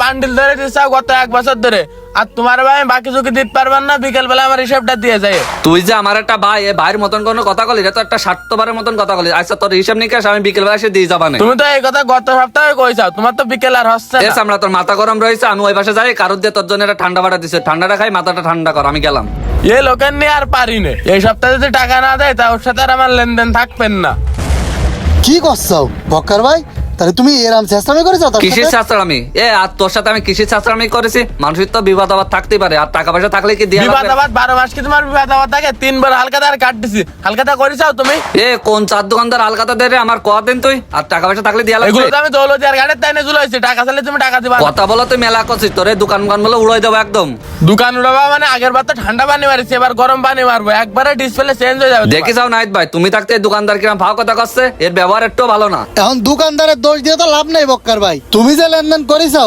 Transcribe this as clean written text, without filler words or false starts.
Bundle ধরে দিচ্ছাও গত 1 বছর ধরে, আর তোমার ভাই আমি বাকি চুকি দিতে পারবেন না, বিকেল বেলা আমার হিসাবটা দিয়ে যায়। তুই যে আমার একটা ভাই, এই ভাইয়ের মতন কোনো কথা কলি, এটা তো একটা স্বার্থপরের মতন কথা কলি। আচ্ছা তোর হিসাব নিকাশ আমি বিকেল বেলা এসে দিয়ে যাবা না। তুমি তো এই কথা গত সপ্তাহে কইছাও, তোমার তো বিকেল আর হচ্ছে না। আমরা তোর মাথা গরম রয়েছে, আমি ওই পাশে যাই, কারোর দিয়ে তোর জন্য একটা ঠান্ডা বাটা দিছে, ঠান্ডাটা খাই, মাথাটা ঠান্ডা কর, আমি গেলাম। এই লোকের নিয়ে আর পারি না, এই সপ্তাহে যদি টাকা না দেয় তা ওর সাথে আর আমার লেনদেন থাকবেন না। কি করছো বক্কার ভাই? তাহলে তুমি এরম চেষ্টামি করেছো? কিসের শাস্ত্রামি? আর তোর সাথে আমি কিসের শাস্ত্রামি করেছি? মানুষের তো বিবাদ আবার থাকতেই পারে, আর টাকা পয়সা থাকলে কি দিয়ে বিবাদ আবার 12 মাস কি তোমার বিবাদ আবার থাকে? 3 বার হালকাতা আর কাট দিছি, হালকাতা করিছাও তুমি? কোন চার দোকানদার আলকাতা দে রে, আমার কয়া দেন তুই, আর টাকা পয়সা থাকলে দিয়া এগুলো লাগবে। তো আমি দৌলতি আর গাড়ির তাইনে ঝুলাইছি, টাকা চাইলে তুমি টাকা দিবা না। কথা বলো তুই মেলা করছিস, তোর দোকান বলে উড়াই দেবো একদম। দোকান উড়াবা মানে? আগের বার তো ঠান্ডা পানি মারিছি, এবার গরম পানি মারবো, একবারে ডিসপ্লে চেঞ্জ হয়ে যাবে। দেখি যাও নাইত ভাই, তুমি থাকতে এই দোকানদার কিরম ভাও কথা করছে, এর ব্যবহার একটু ভালো না। এখন দোকানদারের দোষ দিয়ে তো লাভ নাই বক্কার ভাই। তুমি যে লেনদেন করেছো